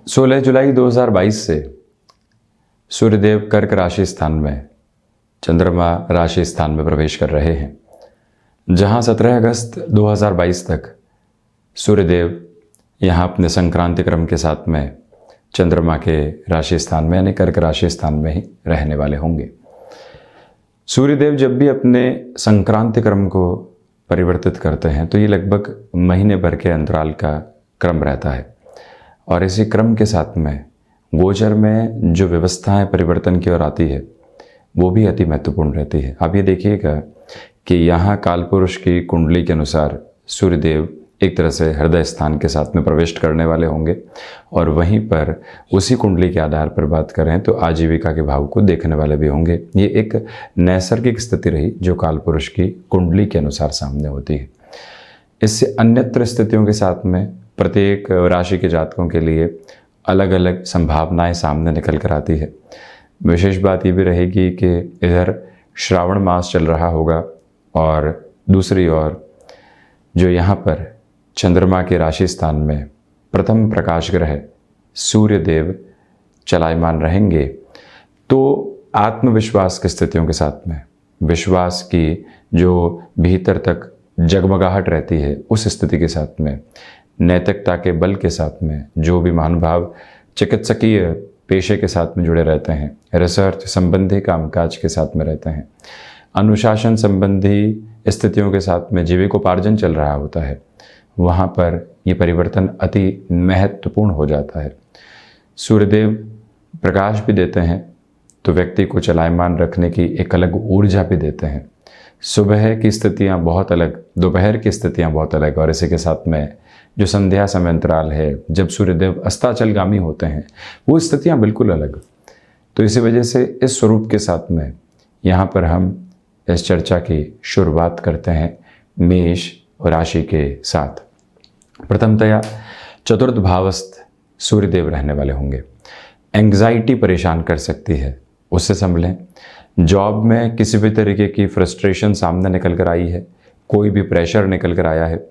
16 जुलाई 2022 से सूर्यदेव कर्क राशि स्थान में, चंद्रमा राशि स्थान में प्रवेश कर रहे हैं, जहां 17 अगस्त 2022 तक सूर्यदेव यहां अपने संक्रांति क्रम के साथ में चंद्रमा के राशि स्थान में यानी कर्क राशि स्थान में ही रहने वाले होंगे। सूर्यदेव जब भी अपने संक्रांति क्रम को परिवर्तित करते हैं तो ये लगभग महीने भर के अंतराल का क्रम रहता है, और इसी क्रम के साथ में गोचर में जो व्यवस्थाएं परिवर्तन की ओर आती है वो भी अति महत्वपूर्ण रहती है। आप ये देखिएगा कि यहाँ कालपुरुष की कुंडली के अनुसार सूर्यदेव एक तरह से हृदय स्थान के साथ में प्रवेश करने वाले होंगे, और वहीं पर उसी कुंडली के आधार पर बात करें तो आजीविका के भाव को देखने वाले भी होंगे। ये एक नैसर्गिक स्थिति रही जो कालपुरुष की कुंडली के अनुसार सामने होती है। इससे अन्यत्र स्थितियों के साथ में प्रत्येक राशि के जातकों के लिए अलग अलग संभावनाएं सामने निकल कर आती है। विशेष बात ये भी रहेगी कि इधर श्रावण मास चल रहा होगा, और दूसरी ओर जो यहाँ पर चंद्रमा के राशि स्थान में प्रथम प्रकाश ग्रह सूर्यदेव चलायमान रहेंगे, तो आत्मविश्वास की स्थितियों के साथ में विश्वास की जो भीतर तक जगमगाहट रहती है उस स्थिति के साथ में, नैतिकता के बल के साथ में जो भी महानुभाव चिकित्सकीय पेशे के साथ में जुड़े रहते हैं, रिसर्च संबंधी कामकाज के साथ में रहते हैं, अनुशासन संबंधी स्थितियों के साथ में जीविकोपार्जन चल रहा होता है, वहाँ पर ये परिवर्तन अति महत्वपूर्ण हो जाता है। सूर्यदेव प्रकाश भी देते हैं तो व्यक्ति को चलायमान रखने की एक अलग ऊर्जा भी देते हैं। सुबह की स्थितियाँ बहुत अलग, दोपहर की स्थितियाँ बहुत अलग, और इसी के साथ में जो संध्या समय अंतराल है जब सूर्यदेव अस्ताचलगामी होते हैं वो स्थितियाँ बिल्कुल अलग। तो इसी वजह से इस स्वरूप के साथ में यहाँ पर हम इस चर्चा की शुरुआत करते हैं मेष राशि के साथ। प्रथमतया चतुर्थ भावस्थ सूर्यदेव रहने वाले होंगे। एंग्जाइटी परेशान कर सकती है, उससे संभलें। जॉब में किसी भी तरीके की फ्रस्ट्रेशन सामने निकल कर आई है, कोई भी प्रेशर निकल कर आया है,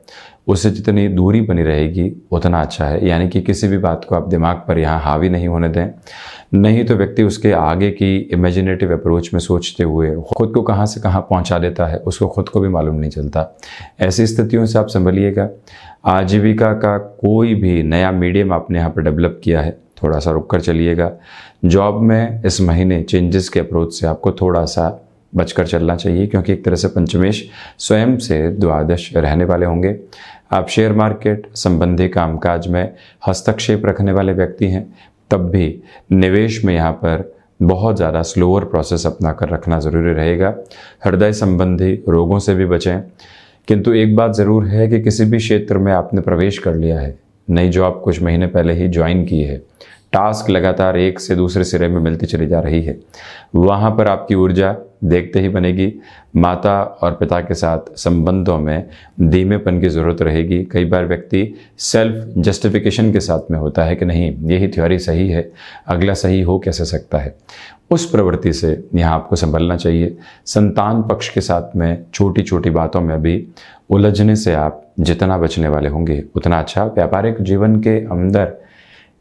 उससे जितनी दूरी बनी रहेगी उतना अच्छा है। यानी कि किसी भी बात को आप दिमाग पर यहाँ हावी नहीं होने दें, नहीं तो व्यक्ति उसके आगे की इमेजिनेटिव अप्रोच में सोचते हुए खुद को कहाँ से कहाँ पहुँचा देता है, उसको खुद को भी मालूम नहीं चलता। ऐसी स्थितियों से आप संभलिएगा। आजीविका का कोई भी नया मीडियम आपने यहाँ पर डेवलप किया है, थोड़ा सा रुक कर चलिएगा। जॉब में इस महीने चेंजेस के अप्रोच से आपको थोड़ा सा बचकर चलना चाहिए, क्योंकि एक तरह से पंचमेश स्वयं से द्वादश रहने वाले होंगे। आप शेयर मार्केट संबंधी कामकाज में हस्तक्षेप रखने वाले व्यक्ति हैं, तब भी निवेश में यहाँ पर बहुत ज़्यादा स्लोअर प्रोसेस अपना कर रखना ज़रूरी रहेगा। हृदय संबंधी रोगों से भी बचें। किंतु एक बात ज़रूर है कि किसी भी क्षेत्र में आपने प्रवेश कर लिया है, नई जॉब कुछ महीने पहले ही ज्वाइन की है, टास्क लगातार एक से दूसरे सिरे में मिलती चली जा रही है, वहाँ पर आपकी ऊर्जा देखते ही बनेगी। माता और पिता के साथ संबंधों में धीमेपन की ज़रूरत रहेगी। कई बार व्यक्ति सेल्फ जस्टिफिकेशन के साथ में होता है कि नहीं यही थ्योरी सही है, अगला सही हो कैसे सकता है। उस प्रवृत्ति से यहाँ आपको संभलना चाहिए। संतान पक्ष के साथ में छोटी छोटी बातों में भी उलझने से आप जितना बचने वाले होंगे उतना अच्छा। व्यापारिक जीवन के अंदर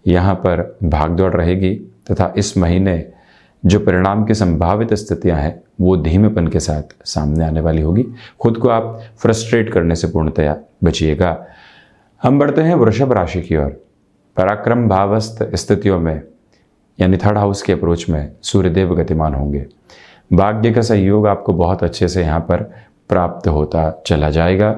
यहाँ पर भागदौड़ रहेगी, तथा इस महीने जो परिणाम की संभावित स्थितियां हैं वो धीमेपन के साथ सामने आने वाली होगी। खुद को आप फ्रस्ट्रेट करने से पूर्णतया बचिएगा। हम बढ़ते हैं वृषभ राशि की ओर। पराक्रम भावस्थ स्थितियों में यानी थर्ड हाउस के अप्रोच में सूर्यदेव गतिमान होंगे। भाग्य का सहयोग आपको बहुत अच्छे से यहाँ पर प्राप्त होता चला जाएगा।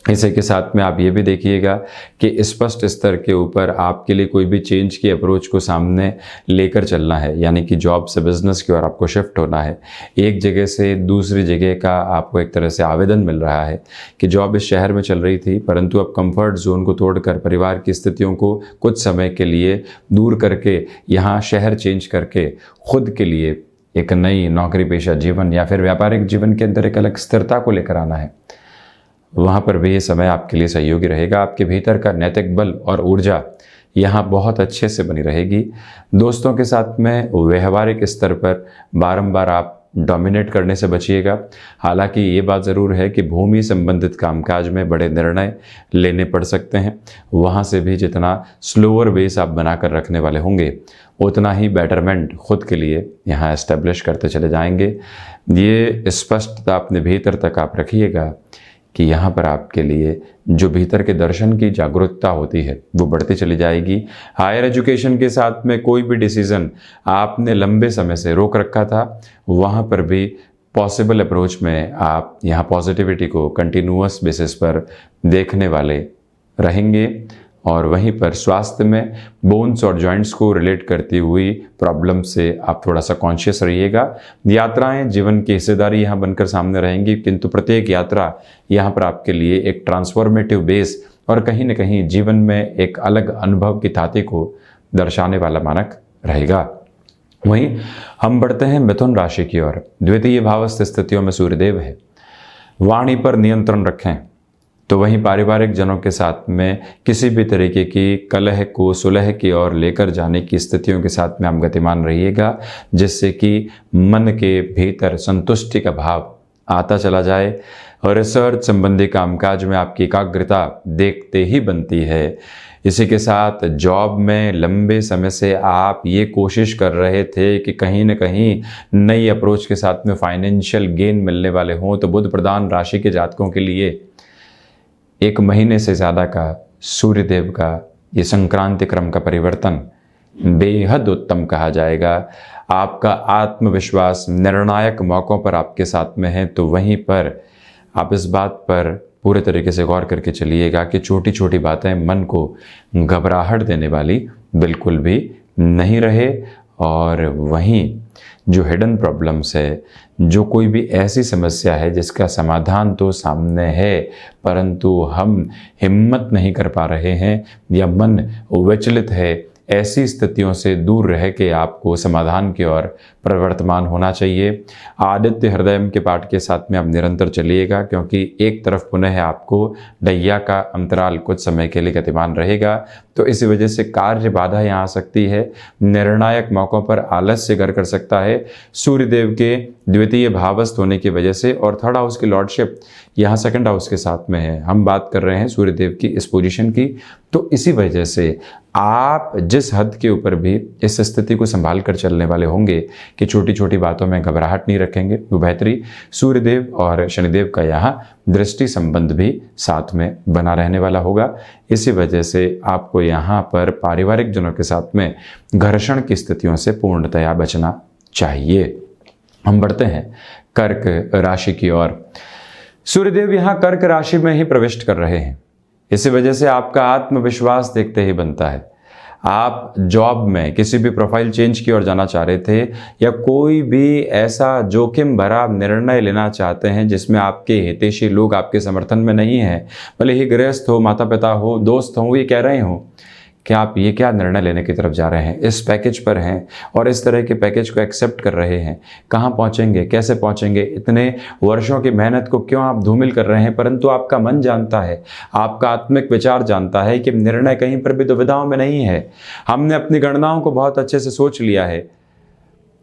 इसी के साथ में आप ये भी देखिएगा कि स्पष्ट स्तर के ऊपर आपके लिए कोई भी चेंज की अप्रोच को सामने लेकर चलना है, यानी कि जॉब से बिजनेस की ओर आपको शिफ्ट होना है। एक जगह से दूसरी जगह का आपको एक तरह से आवेदन मिल रहा है कि जॉब इस शहर में चल रही थी, परंतु अब कंफर्ट जोन को तोड़कर परिवार की स्थितियों को कुछ समय के लिए दूर करके यहाँ शहर चेंज करके खुद के लिए एक नई नौकरी पेशा जीवन या फिर व्यापारिक जीवन के अंदर एक अलग स्थिरता को लेकर आना है। वहाँ पर भी ये समय आपके लिए सहयोगी रहेगा। आपके भीतर का नैतिक बल और ऊर्जा यहाँ बहुत अच्छे से बनी रहेगी। दोस्तों के साथ में व्यवहारिक स्तर पर बारंबार आप डोमिनेट करने से बचिएगा। हालांकि ये बात ज़रूर है कि भूमि संबंधित कामकाज में बड़े निर्णय लेने पड़ सकते हैं। वहाँ से भी जितना स्लोअर बेस आप बनाकर रखने वाले होंगे उतना ही बेटरमेंट खुद के लिए यहाँ एस्टेब्लिश करते चले जाएंगे। ये स्पष्टता अपने भीतर तक आप रखिएगा कि यहाँ पर आपके लिए जो भीतर के दर्शन की जागरूकता होती है वो बढ़ती चली जाएगी। हायर एजुकेशन के साथ में कोई भी डिसीज़न आपने लंबे समय से रोक रखा था, वहाँ पर भी पॉसिबल अप्रोच में आप यहाँ पॉजिटिविटी को कंटिन्यूअस बेसिस पर देखने वाले रहेंगे। और वहीं पर स्वास्थ्य में बोन्स और जॉइंट्स को रिलेट करती हुई प्रॉब्लम से आप थोड़ा सा कॉन्शियस रहिएगा। यात्राएं जीवन की हिस्सेदारी यहाँ बनकर सामने रहेंगी, किंतु प्रत्येक यात्रा यहाँ पर आपके लिए एक ट्रांसफॉर्मेटिव बेस और कहीं न कहीं जीवन में एक अलग अनुभव की थाती को दर्शाने वाला मानक रहेगा। वहीं हम बढ़ते हैं मिथुन राशि की ओर। द्वितीय भावस्थ स्थितियों में सूर्यदेव है। वाणी पर नियंत्रण रखें। तो वहीं पारिवारिक जनों के साथ में किसी भी तरीके की कलह को सुलह की ओर लेकर जाने की स्थितियों के साथ में आप गतिमान रहिएगा, जिससे कि मन के भीतर संतुष्टि का भाव आता चला जाए। और रिसर्च संबंधी कामकाज में आपकी एकाग्रता देखते ही बनती है। इसी के साथ जॉब में लंबे समय से आप ये कोशिश कर रहे थे कि कहीं न कहीं नई अप्रोच के साथ में फाइनेंशियल गेन मिलने वाले हों, तो बुध प्रधान राशि के जातकों के लिए एक महीने से ज़्यादा का सूर्यदेव का ये संक्रांति क्रम का परिवर्तन बेहद उत्तम कहा जाएगा। आपका आत्मविश्वास निर्णायक मौक़ों पर आपके साथ में है, तो वहीं पर आप इस बात पर पूरे तरीके से गौर करके चलिएगा कि छोटी छोटी बातें मन को घबराहट देने वाली बिल्कुल भी नहीं रहे। और वहीं जो हिडन प्रॉब्लम्स है, जो कोई भी ऐसी समस्या है जिसका समाधान तो सामने है परंतु हम हिम्मत नहीं कर पा रहे हैं या मन विचलित है, ऐसी स्थितियों से दूर रह के आपको समाधान की ओर प्रवर्तमान होना चाहिए। आदित्य हृदय के पाठ के साथ में आप निरंतर चलिएगा, क्योंकि एक तरफ पुनः आपको डैया का अंतराल कुछ समय के लिए गतिमान रहेगा, तो इसी वजह से कार्य बाधा यहाँ आ सकती है। निर्णायक मौक़ों पर आलस्य घर कर सकता है सूर्यदेव के द्वितीय भावस्थ होने की वजह से। और थर्ड हाउस की लॉर्डशिप यहाँ सेकंड हाउस के साथ में है। हम बात कर रहे हैं सूर्यदेव की इस पोजीशन की, तो इसी वजह से आप जिस हद के ऊपर भी इस स्थिति को संभाल कर चलने वाले होंगे कि छोटी छोटी बातों में घबराहट नहीं रखेंगे, वो बेहतरी सूर्यदेव और शनिदेव का यहाँ दृष्टि संबंध भी साथ में बना रहने वाला होगा। इसी वजह से आपको यहाँ पर पारिवारिक जनों के साथ में घर्षण की स्थितियों से पूर्णतया बचना चाहिए। हम बढ़ते हैं कर्क राशि की ओर। सूर्यदेव यहाँ कर्क राशि में ही प्रविष्ट कर रहे हैं। इसी वजह से आपका आत्मविश्वास देखते ही बनता है। आप जॉब में किसी भी प्रोफाइल चेंज की ओर जाना चाह रहे थे या कोई भी ऐसा जोखिम भरा निर्णय लेना चाहते हैं जिसमें आपके हितैषी लोग आपके समर्थन में नहीं हैं, भले ही गृहस्थ हो, माता पिता हो, दोस्त हो, ये कह रहे हो कि आप ये क्या निर्णय लेने की तरफ जा रहे हैं, इस पैकेज पर हैं और इस तरह के पैकेज को एक्सेप्ट कर रहे हैं, कहाँ पहुँचेंगे, कैसे पहुँचेंगे, इतने वर्षों की मेहनत को क्यों आप धूमिल कर रहे हैं। परंतु आपका मन जानता है, आपका आत्मिक विचार जानता है कि निर्णय कहीं पर भी दुविधाओं में नहीं है। हमने अपनी गणनाओं को बहुत अच्छे से सोच लिया है,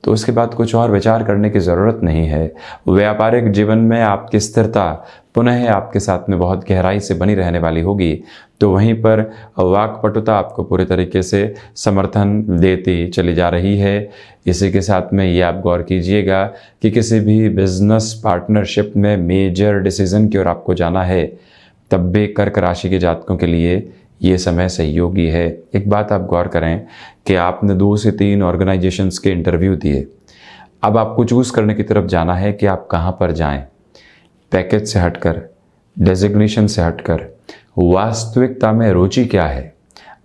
तो उसके बाद कुछ और विचार करने की ज़रूरत नहीं है। व्यापारिक जीवन में आपकी स्थिरता पुनः आपके साथ में बहुत गहराई से बनी रहने वाली होगी, तो वहीं पर वाक्पटुता आपको पूरे तरीके से समर्थन देती चली जा रही है। इसी के साथ में ये आप गौर कीजिएगा कि किसी भी बिजनेस पार्टनरशिप में मेजर डिसीजन की ओर आपको जाना है, तब भी कर्क राशि के जातकों के लिए ये समय सहयोगी है। एक बात आप गौर करें कि आपने 2 से 3 ऑर्गेनाइजेशंस के इंटरव्यू दिए, अब आपको चूज़ करने की तरफ जाना है कि आप कहाँ पर जाएं। पैकेज से हटकर, डेजिग्नेशन से हटकर वास्तविकता में रुचि क्या है,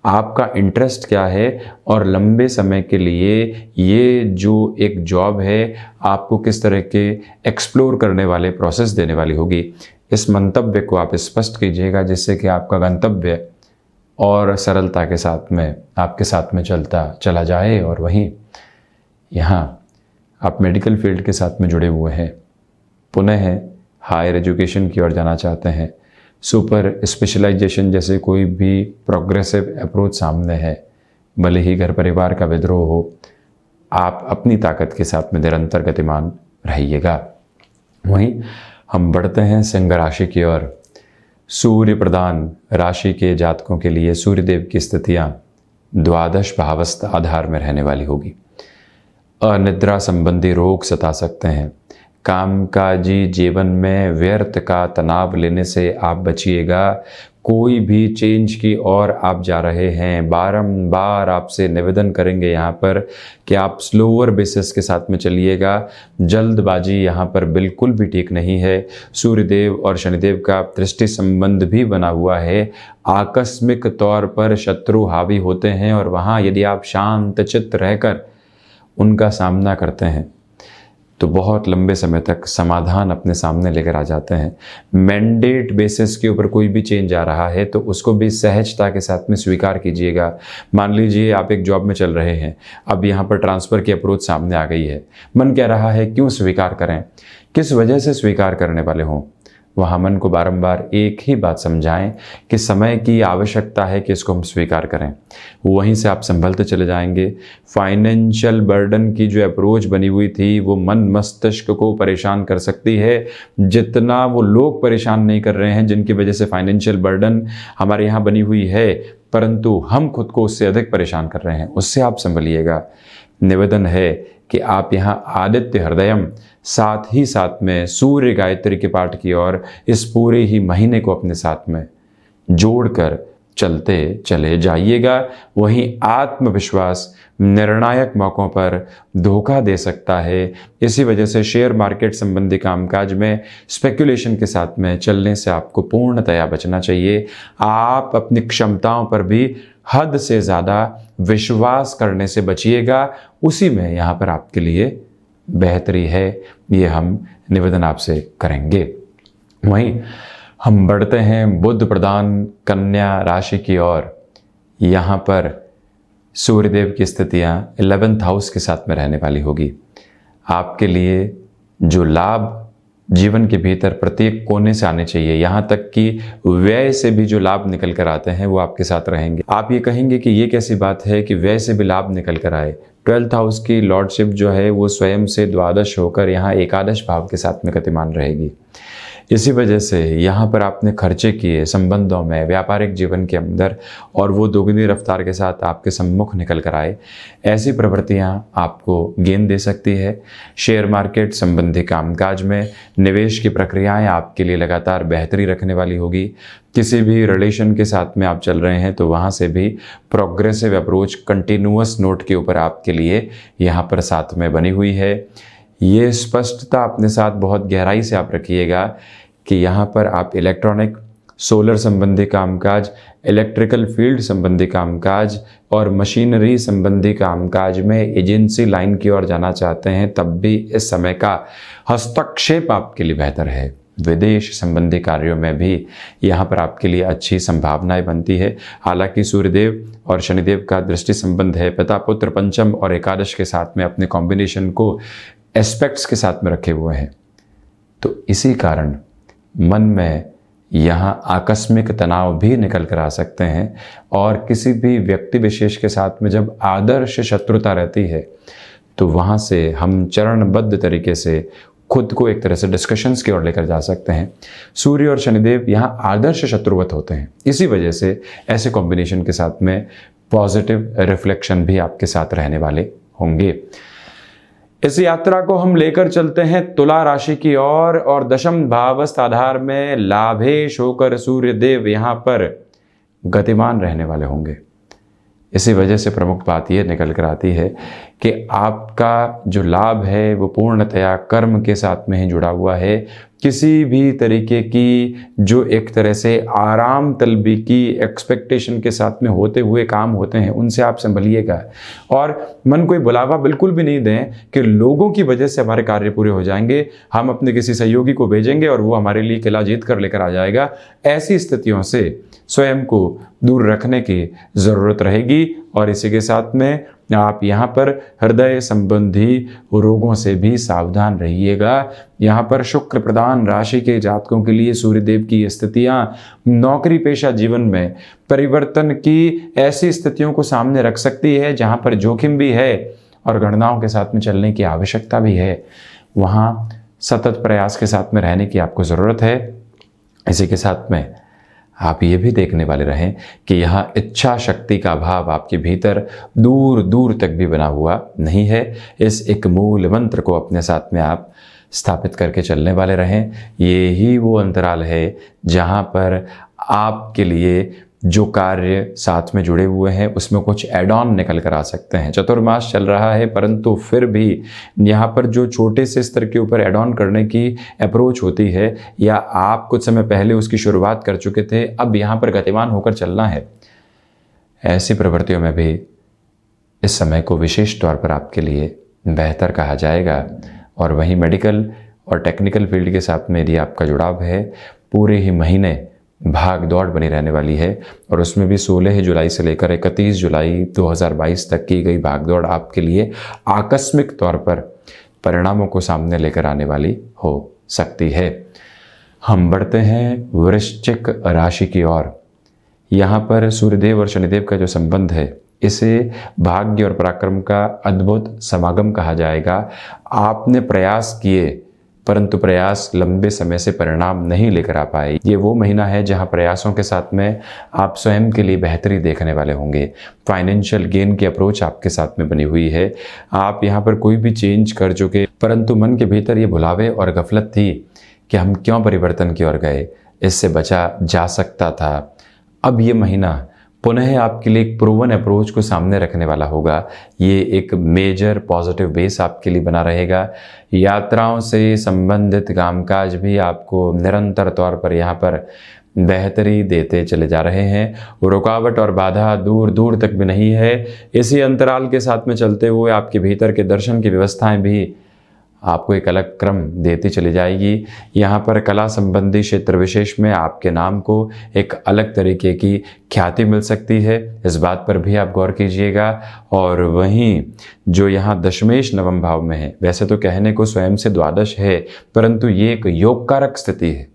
आपका इंटरेस्ट क्या है और लंबे समय के लिए ये जो एक जॉब है आपको किस तरह के एक्सप्लोर करने वाले प्रोसेस देने वाली होगी। इस मंतव्य को आप स्पष्ट कीजिएगा, जिससे कि आपका गंतव्य और सरलता के साथ में आपके साथ में चलता चला जाए। और वहीं यहाँ आप मेडिकल फील्ड के साथ में जुड़े हुए हैं, पुनः हायर एजुकेशन की ओर जाना चाहते हैं, सुपर स्पेशलाइजेशन जैसे कोई भी प्रोग्रेसिव अप्रोच सामने है, भले ही घर परिवार का विद्रोह हो, आप अपनी ताकत के साथ में निरंतर गतिमान रहिएगा। वहीं हम बढ़ते हैं सिंह राशि की ओर। सूर्य प्रधान राशि के जातकों के लिए सूर्यदेव की स्थितियां द्वादश भावस्थ आधार में रहने वाली होगी। अनिद्रा संबंधी रोग सता सकते हैं। कामकाजी जीवन में व्यर्थ का तनाव लेने से आप बचिएगा। कोई भी चेंज की ओर आप जा रहे हैं, बारंबार आपसे निवेदन करेंगे यहाँ पर कि आप स्लोअर बेसिस के साथ में चलिएगा। जल्दबाजी यहाँ पर बिल्कुल भी ठीक नहीं है। सूर्यदेव और शनिदेव का दृष्टि संबंध भी बना हुआ है। आकस्मिक तौर पर शत्रु हावी होते हैं और वहाँ यदि आप शांत चित्त रहकर उनका सामना करते हैं तो बहुत लंबे समय तक समाधान अपने सामने लेकर आ जाते हैं। मैंडेट बेसिस के ऊपर कोई भी चेंज आ रहा है तो उसको भी सहजता के साथ में स्वीकार कीजिएगा। मान लीजिए आप एक जॉब में चल रहे हैं, अब यहाँ पर ट्रांसफ़र की अप्रोच सामने आ गई है। मन कह रहा है क्यों स्वीकार करें, किस वजह से स्वीकार करने वाले हों। वहाँ मन को बारंबार एक ही बात समझाएं कि समय की आवश्यकता है कि इसको हम स्वीकार करें। वहीं से आप संभलते चले जाएंगे। फाइनेंशियल बर्डन की जो अप्रोच बनी हुई थी वो मन मस्तिष्क को परेशान कर सकती है, जितना वो लोग परेशान नहीं कर रहे हैं जिनकी वजह से फाइनेंशियल बर्डन हमारे यहाँ बनी हुई है, परंतु हम खुद को उससे अधिक परेशान कर रहे हैं। उससे आप संभलिएगा। निवेदन है कि आप यहाँ आदित्य हृदयम साथ ही साथ में सूर्य गायत्री के पाठ की ओर इस पूरे ही महीने को अपने साथ में जोड़कर चलते चले जाइएगा। वहीं आत्मविश्वास निर्णायक मौक़ों पर धोखा दे सकता है। इसी वजह से शेयर मार्केट संबंधी कामकाज में स्पेकुलेशन के साथ में चलने से आपको पूर्णतया बचना चाहिए। आप अपनी क्षमताओं पर भी हद से ज़्यादा विश्वास करने से बचिएगा। उसी में यहाँ पर आपके लिए बेहतरी है, ये हम निवेदन आपसे करेंगे। वहीं हम बढ़ते हैं बुध प्रधान कन्या राशि की ओर। यहाँ पर सूर्यदेव की स्थितियाँ 11th हाउस के साथ में रहने वाली होगी। आपके लिए जो लाभ जीवन के भीतर प्रत्येक कोने से आने चाहिए, यहाँ तक कि व्यय से भी जो लाभ निकल कर आते हैं वो आपके साथ रहेंगे। आप ये कहेंगे कि ये कैसी बात है कि व्यय से भी लाभ निकल कर आए। 12th हाउस की लॉर्डशिप जो है वो स्वयं से द्वादश होकर यहाँ एकादश भाव के साथ में गतिमान रहेगी। इसी वजह से यहाँ पर आपने खर्चे किए संबंधों में, व्यापारिक जीवन के अंदर, और वो दोगुनी रफ्तार के साथ आपके सम्मुख निकल कर आए। ऐसी प्रवृत्तियाँ आपको गेन दे सकती है। शेयर मार्केट संबंधी कामकाज में निवेश की प्रक्रियाएं आपके लिए लगातार बेहतरी रखने वाली होगी। किसी भी रिलेशन के साथ में आप चल रहे हैं तो वहाँ से भी प्रोग्रेसिव अप्रोच कंटिन्यूअस नोट के ऊपर आपके लिए यहाँ पर साथ में बनी हुई है। ये स्पष्टता अपने साथ बहुत गहराई से आप रखिएगा कि यहाँ पर आप इलेक्ट्रॉनिक, सोलर संबंधी कामकाज, इलेक्ट्रिकल फील्ड संबंधी कामकाज और मशीनरी संबंधी कामकाज में एजेंसी लाइन की ओर जाना चाहते हैं, तब भी इस समय का हस्तक्षेप आपके लिए बेहतर है। विदेश संबंधी कार्यों में भी यहाँ पर आपके लिए अच्छी संभावनाएं बनती है। हालांकि सूर्यदेव और शनिदेव का दृष्टि संबंध है, पिता पुत्र पंचम और एकादश के साथ में अपने कॉम्बिनेशन को एस्पेक्ट्स के साथ में रखे हुए हैं, तो इसी कारण मन में यहाँ आकस्मिक तनाव भी निकल कर आ सकते हैं। और किसी भी व्यक्ति विशेष के साथ में जब आदर्श शत्रुता रहती है तो वहाँ से हम चरणबद्ध तरीके से खुद को एक तरह से डिस्कशंस की ओर लेकर जा सकते हैं। सूर्य और शनिदेव यहाँ आदर्श शत्रुवत होते हैं। इसी वजह से ऐसे कॉम्बिनेशन के साथ में पॉजिटिव रिफ्लेक्शन भी आपके साथ रहने वाले होंगे। इस यात्रा को हम लेकर चलते हैं तुला राशि की ओर, और दशम भावस्थ आधार में लाभेश होकर सूर्यदेव यहाँ पर गतिमान रहने वाले होंगे। इसी वजह से प्रमुख बात यह निकल कर आती है कि आपका जो लाभ है वो पूर्णतया कर्म के साथ में ही जुड़ा हुआ है। किसी भी तरीके की जो एक तरह से आराम तलबी की एक्सपेक्टेशन के साथ में होते हुए काम होते हैं उनसे आप संभलिएगा। और मन को बुलावा बिल्कुल भी नहीं दें कि लोगों की वजह से हमारे कार्य पूरे हो जाएंगे, हम अपने किसी सहयोगी को भेजेंगे और वो हमारे लिए किला जीत कर लेकर आ जाएगा। ऐसी स्थितियों से स्वयं को दूर रखने की ज़रूरत रहेगी। और इसी के साथ में आप यहाँ पर हृदय संबंधी रोगों से भी सावधान रहिएगा। यहाँ पर शुक्र प्रधान राशि के जातकों के लिए सूर्यदेव की स्थितियाँ नौकरी पेशा जीवन में परिवर्तन की ऐसी स्थितियों को सामने रख सकती है जहाँ पर जोखिम भी है और गणनाओं के साथ में चलने की आवश्यकता भी है। वहाँ सतत प्रयास के साथ में रहने की आपको ज़रूरत है। इसी के साथ में आप ये भी देखने वाले रहें कि यहाँ इच्छा शक्ति का भाव आपके भीतर दूर दूर तक भी बना हुआ नहीं है। इस एक मूल मंत्र को अपने साथ में आप स्थापित करके चलने वाले रहें। ये ही वो अंतराल है जहाँ पर आपके लिए जो कार्य साथ में जुड़े हुए हैं उसमें कुछ एड ऑन निकल कर आ सकते हैं। चतुर्मास चल रहा है, परंतु फिर भी यहाँ पर जो छोटे से स्तर के ऊपर एड ऑन करने की अप्रोच होती है, या आप कुछ समय पहले उसकी शुरुआत कर चुके थे, अब यहाँ पर गतिमान होकर चलना है, ऐसी प्रवृत्तियों में भी इस समय को विशेष तौर पर आपके लिए बेहतर कहा जाएगा। और वहीं मेडिकल और टेक्निकल फील्ड के साथ में यदि आपका जुड़ाव है, पूरे ही महीने भाग दौड़ बनी रहने वाली है। और उसमें भी 16 जुलाई से लेकर 31 जुलाई 2022 तक की गई भाग दौड़ आपके लिए आकस्मिक तौर पर परिणामों को सामने लेकर आने वाली हो सकती है। हम बढ़ते हैं वृश्चिक राशि की ओर। यहाँ पर सूर्यदेव और शनिदेव का जो संबंध है, इसे भाग्य और पराक्रम का अद्भुत समागम कहा जाएगा। आपने प्रयास किए, परंतु प्रयास लंबे समय से परिणाम नहीं लेकर आ पाए। ये वो महीना है जहां प्रयासों के साथ में आप स्वयं के लिए बेहतरी देखने वाले होंगे। फाइनेंशियल गेन की अप्रोच आपके साथ में बनी हुई है। आप यहाँ पर कोई भी चेंज कर चुके, परंतु मन के भीतर ये भुलावे और गफलत थी कि हम क्यों परिवर्तन की ओर गए, इससे बचा जा सकता था। अब ये महीना पुनः आपके लिए एक प्रूवन अप्रोच को सामने रखने वाला होगा। ये एक मेजर पॉजिटिव बेस आपके लिए बना रहेगा। यात्राओं से संबंधित कामकाज भी आपको निरंतर तौर पर यहाँ पर बेहतरी देते चले जा रहे हैं। रुकावट और बाधा दूर दूर तक भी नहीं है। इसी अंतराल के साथ में चलते हुए आपके भीतर के दर्शन की व्यवस्थाएं भी आपको एक अलग क्रम देती चली जाएगी। यहाँ पर कला संबंधी क्षेत्र विशेष में आपके नाम को एक अलग तरीके की ख्याति मिल सकती है, इस बात पर भी आप गौर कीजिएगा। और वहीं जो यहाँ दशमेश नवम भाव में है, वैसे तो कहने को स्वयं से द्वादश है, परंतु ये एक योगकारक स्थिति है।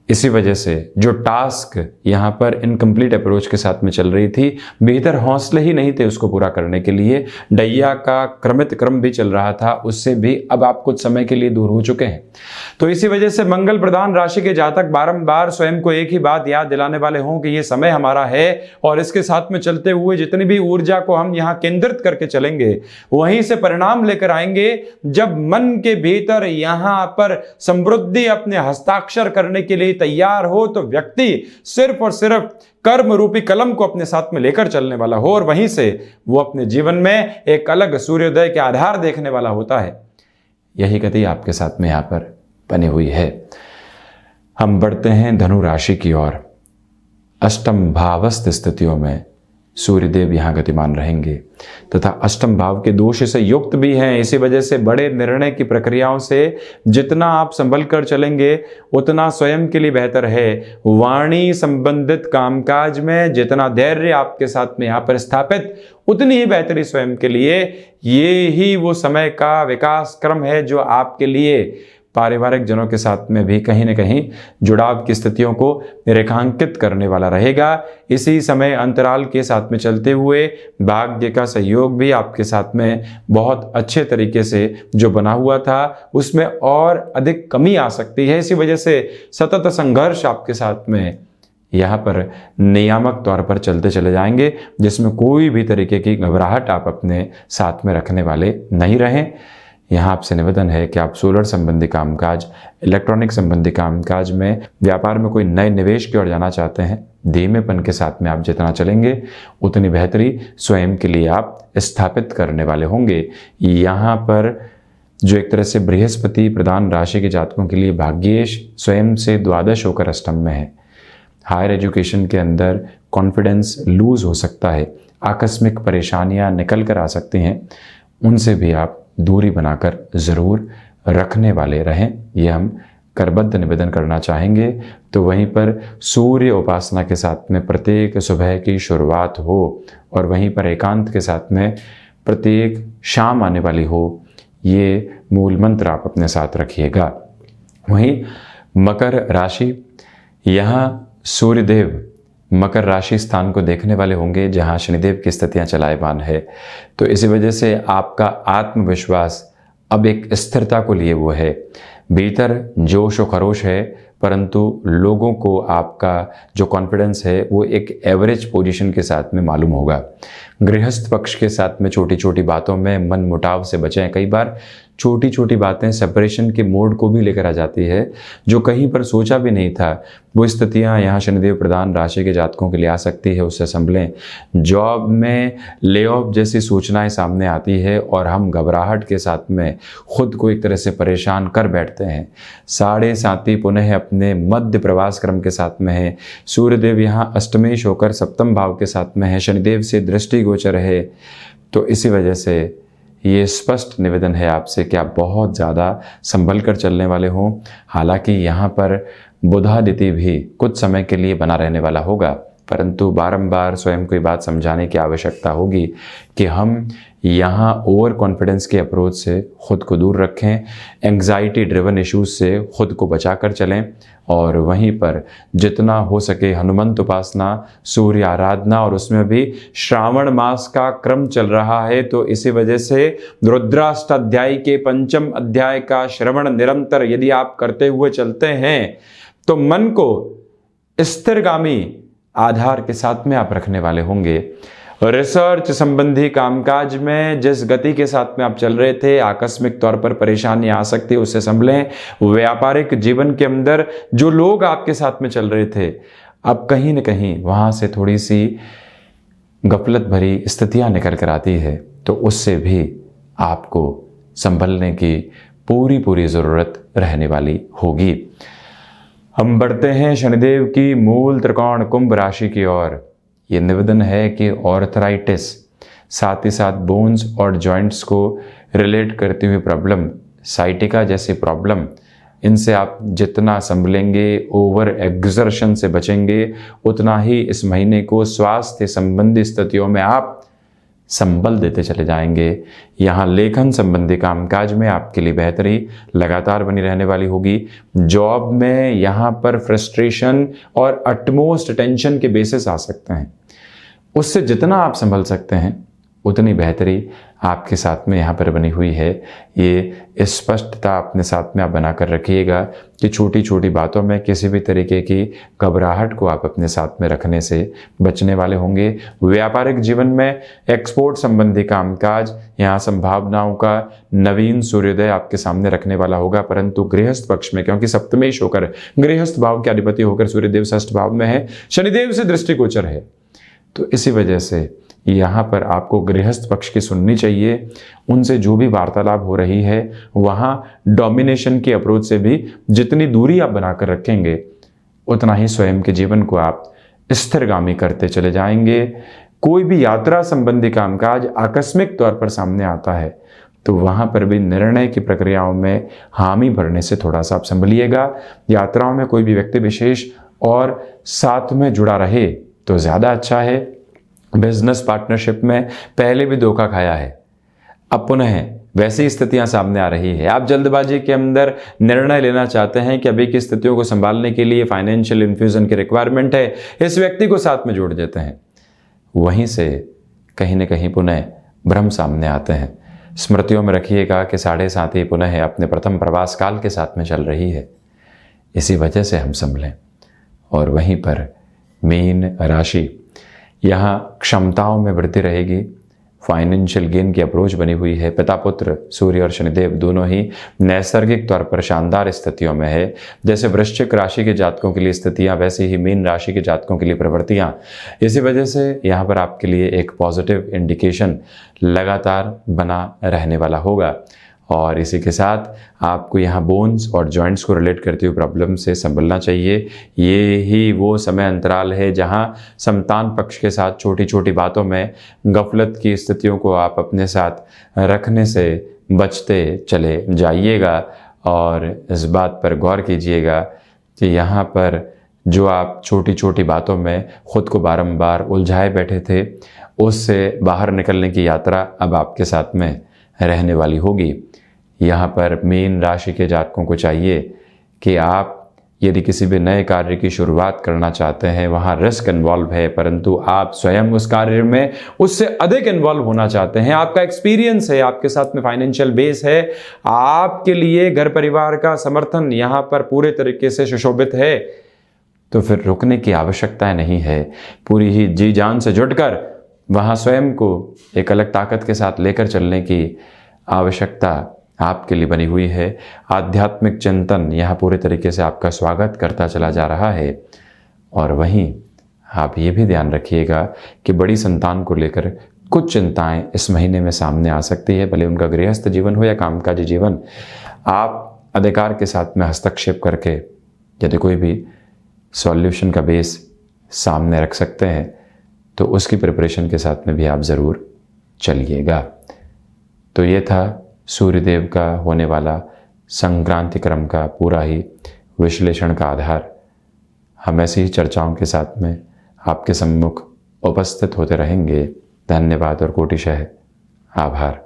इसी वजह से जो टास्क यहाँ पर इनकम्प्लीट अप्रोच के साथ में चल रही थी, बेहतर हौसले ही नहीं थे उसको पूरा करने के लिए। डैया का क्रमित क्रम भी चल रहा था, उससे भी अब आप कुछ समय के लिए दूर हो चुके हैं। तो इसी वजह से मंगल प्रधान राशि के जातक बारंबार स्वयं को एक ही बात याद दिलाने वाले हों कि ये समय हमारा है, और इसके साथ में चलते हुए जितनी भी ऊर्जा को हम यहाँ केंद्रित करके चलेंगे, वहीं से परिणाम लेकर आएंगे। जब मन के भीतर यहाँ पर समृद्धि अपने हस्ताक्षर करने के लिए तैयार हो, तो व्यक्ति सिर्फ और सिर्फ कर्म रूपी कलम को अपने साथ में लेकर चलने वाला हो, और वहीं से वो अपने जीवन में एक अलग सूर्योदय के आधार देखने वाला होता है। यही गति आपके साथ में यहां पर बनी हुई है। हम बढ़ते हैं धनु राशि की ओर। अष्टम भावस्थ स्थितियों में सूर्यदेव यहाँ गतिमान रहेंगे तथा अष्टम भाव के दोष से युक्त भी हैं। इसी वजह से बड़े निर्णय की प्रक्रियाओं से जितना आप संभल कर चलेंगे, उतना स्वयं के लिए बेहतर है। वाणी संबंधित कामकाज में जितना धैर्य आपके साथ में यहाँ पर स्थापित, उतनी ही बेहतरी स्वयं के लिए। ये ही वो समय का विकास क्रम है जो आपके लिए पारिवारिक जनों के साथ में भी कहीं न कहीं जुड़ाव की स्थितियों को रेखांकित करने वाला रहेगा। इसी समय अंतराल के साथ में चलते हुए भाग्य का सहयोग भी आपके साथ में बहुत अच्छे तरीके से जो बना हुआ था, उसमें और अधिक कमी आ सकती है। इसी वजह से सतत संघर्ष आपके साथ में यहाँ पर नियामक तौर पर चलते चले जाएंगे, जिसमें कोई भी तरीके की घबराहट आप अपने साथ में रखने वाले नहीं रहें। यहाँ आपसे निवेदन है कि आप सोलर संबंधी कामकाज, इलेक्ट्रॉनिक संबंधी कामकाज में, व्यापार में कोई नए निवेश की ओर जाना चाहते हैं, धीमेपन के साथ में आप जितना चलेंगे, उतनी बेहतरी स्वयं के लिए आप स्थापित करने वाले होंगे। यहाँ पर जो एक तरह से बृहस्पति प्रधान राशि के जातकों के लिए भाग्येश स्वयं से द्वादश होकर अष्टम में है। हायर एजुकेशन के अंदर कॉन्फिडेंस लूज हो सकता है, आकस्मिक परेशानियां निकल कर आ सकती हैं, उनसे भी आप दूरी बनाकर ज़रूर रखने वाले रहें, ये हम करबद्ध निवेदन करना चाहेंगे। तो वहीं पर सूर्य उपासना के साथ में प्रत्येक सुबह की शुरुआत हो, और वहीं पर एकांत के साथ में प्रत्येक शाम आने वाली हो, ये मूल मंत्र आप अपने साथ रखिएगा। वहीं मकर राशि, यहाँ सूर्यदेव मकर राशि स्थान को देखने वाले होंगे जहां शनिदेव की स्थितियां चलायमान है। तो इसी वजह से आपका आत्मविश्वास अब एक स्थिरता को लिए वो है। भीतर जोश और खरोश है, परंतु लोगों को आपका जो कॉन्फिडेंस है वो एक एवरेज पोजीशन के साथ में मालूम होगा। गृहस्थ पक्ष के साथ में छोटी छोटी बातों में मन मुटाव से बचें। कई बार छोटी छोटी बातें सेपरेशन के मोड को भी लेकर आ जाती है, जो कहीं पर सोचा भी नहीं था। वो स्थितियां यहाँ शनिदेव प्रधान राशि के जातकों के लिए आ सकती है, उससे संभलें। जॉब में ले ऑफ जैसी सूचनाएं सामने आती है और हम घबराहट के साथ में खुद को एक तरह से परेशान कर बैठते हैं। 7.5 पुनः अपने मध्य प्रवास क्रम के साथ में है। सूर्यदेव यहाँ अष्टमेश होकर सप्तम भाव के साथ में है, शनिदेव से दृष्टिगोचर है। तो इसी वजह से ये स्पष्ट निवेदन है आपसे कि आप बहुत ज़्यादा संभल कर चलने वाले हों। हालांकि यहाँ पर बुधादित्य भी कुछ समय के लिए बना रहने वाला होगा, परंतु बारंबार स्वयं को ये बात समझाने की आवश्यकता होगी कि हम यहाँ ओवर कॉन्फिडेंस के अप्रोच से खुद को दूर रखें, एंग्जाइटी ड्रिवन इश्यूज से खुद को बचा कर चलें, और वहीं पर जितना हो सके हनुमंत उपासना, सूर्य आराधना, और उसमें भी श्रावण मास का क्रम चल रहा है तो इसी वजह से रुद्राष्टाध्याय के 5th अध्याय का श्रवण निरंतर यदि आप करते हुए चलते हैं तो मन को स्थिरगामी आधार के साथ में आप रखने वाले होंगे। रिसर्च संबंधी कामकाज में जिस गति के साथ में आप चल रहे थे, आकस्मिक तौर पर परेशानी आ सकती है, उससे संभलें। व्यापारिक जीवन के अंदर जो लोग आपके साथ में चल रहे थे, अब कहीं न कहीं वहां से थोड़ी सी गफलत भरी स्थितियां निकल कर आती है, तो उससे भी आपको संभलने की पूरी ज़रूरत रहने वाली होगी। हम बढ़ते हैं शनिदेव की मूल त्रिकोण कुंभ राशि की ओर। ये निवेदन है कि ऑर्थराइटिस, साथ ही साथ बोन्स और जॉइंट्स को रिलेट करती हुई प्रॉब्लम, साइटिका जैसी प्रॉब्लम, इनसे आप जितना संभलेंगे, ओवर एग्जर्शन से बचेंगे, उतना ही इस महीने को स्वास्थ्य संबंधी स्थितियों में आप संबल देते चले जाएंगे। यहाँ लेखन संबंधी कामकाज में आपके लिए बेहतरी लगातार बनी रहने वाली होगी। जॉब में यहाँ पर फ्रस्ट्रेशन और अटमोस्ट टेंशन के बेसिस आ सकते हैं, उससे जितना आप संभल सकते हैं उतनी बेहतरी आपके साथ में यहाँ पर बनी हुई है। ये स्पष्टता अपने साथ में आप बनाकर रखिएगा कि छोटी छोटी बातों में किसी भी तरीके की घबराहट को आप अपने साथ में रखने से बचने वाले होंगे। व्यापारिक जीवन में एक्सपोर्ट संबंधी कामकाज, यहाँ संभावनाओं का नवीन सूर्योदय आपके सामने रखने वाला होगा, परंतु गृहस्थ पक्ष में, क्योंकि सप्तमेश होकर गृहस्थ भाव के अधिपति होकर सूर्यदेव षष्ठ भाव में है, शनिदेव से दृष्टिगोचर है, तो इसी वजह से यहाँ पर आपको गृहस्थ पक्ष की सुननी चाहिए। उनसे जो भी वार्तालाप हो रही है वहाँ डोमिनेशन की अप्रोच से भी जितनी दूरी आप बनाकर रखेंगे, उतना ही स्वयं के जीवन को आप स्थिरगामी करते चले जाएंगे। कोई भी यात्रा संबंधी कामकाज आकस्मिक तौर पर सामने आता है तो वहाँ पर भी निर्णय की प्रक्रियाओं में हामी भरने से थोड़ा सा आप संभलिएगा। यात्राओं में कोई भी व्यक्ति विशेष और साथ में जुड़ा रहे तो ज़्यादा अच्छा है। बिजनेस पार्टनरशिप में पहले भी धोखा खाया है, अब पुनः वैसी स्थितियां सामने आ रही है। आप जल्दबाजी के अंदर निर्णय लेना चाहते हैं कि अभी की स्थितियों को संभालने के लिए फाइनेंशियल इन्फ्यूजन की रिक्वायरमेंट है, इस व्यक्ति को साथ में जोड़ देते हैं, वहीं से कहीं न कहीं पुनः भ्रम सामने आते हैं। स्मृतियों में रखिएगा कि 7.5 पुनः अपने प्रथम प्रवास काल के साथ में चल रही है, इसी वजह से हम संभलें। और वहीं पर मीन राशि, यहाँ क्षमताओं में वृद्धि रहेगी, फाइनेंशियल गेन की अप्रोच बनी हुई है। पिता पुत्र सूर्य और शनिदेव दोनों ही नैसर्गिक तौर पर शानदार स्थितियों में है। जैसे वृश्चिक राशि के जातकों के लिए स्थितियाँ, वैसे ही मीन राशि के जातकों के लिए प्रवृत्तियाँ। इसी वजह से यहाँ पर आपके लिए एक पॉजिटिव इंडिकेशन लगातार बना रहने वाला होगा। और इसी के साथ आपको यहाँ बोन्स और जॉइंट्स को रिलेट करती हुई प्रॉब्लम से संभलना चाहिए। ये ही वो समय अंतराल है जहाँ संतान पक्ष के साथ छोटी छोटी बातों में गफलत की स्थितियों को आप अपने साथ रखने से बचते चले जाइएगा। और इस बात पर गौर कीजिएगा कि यहाँ पर जो आप छोटी छोटी बातों में खुद को बारंबार उलझाए बैठे थे, उससे बाहर निकलने की यात्रा अब आपके साथ में रहने वाली होगी। यहाँ पर मीन राशि के जातकों को चाहिए कि आप यदि किसी भी नए कार्य की शुरुआत करना चाहते हैं, वहाँ रिस्क इन्वॉल्व है, परंतु आप स्वयं उस कार्य में उससे अधिक इन्वॉल्व होना चाहते हैं, आपका एक्सपीरियंस है, आपके साथ में फाइनेंशियल बेस है, आपके लिए घर परिवार का समर्थन यहाँ पर पूरे तरीके से सुशोभित है, तो फिर रुकने की आवश्यकता नहीं है। पूरी ही जी जान से जुटकर वहाँ स्वयं को एक अलग ताकत के साथ लेकर चलने की आवश्यकता आपके लिए बनी हुई है। आध्यात्मिक चिंतन यहाँ पूरे तरीके से आपका स्वागत करता चला जा रहा है। और वहीं आप ये भी ध्यान रखिएगा कि बड़ी संतान को लेकर कुछ चिंताएं इस महीने में सामने आ सकती है, भले उनका गृहस्थ जीवन हो या कामकाजी जीवन। आप अधिकार के साथ में हस्तक्षेप करके यदि कोई भी सॉल्यूशन का बेस सामने रख सकते हैं तो उसकी प्रिपरेशन के साथ में भी आप ज़रूर चलिएगा। तो ये था सूर्यदेव का होने वाला संक्रांति क्रम का पूरा ही विश्लेषण का आधार। हम ऐसी ही चर्चाओं के साथ में आपके सम्मुख उपस्थित होते रहेंगे। धन्यवाद और कोटिशः आभार।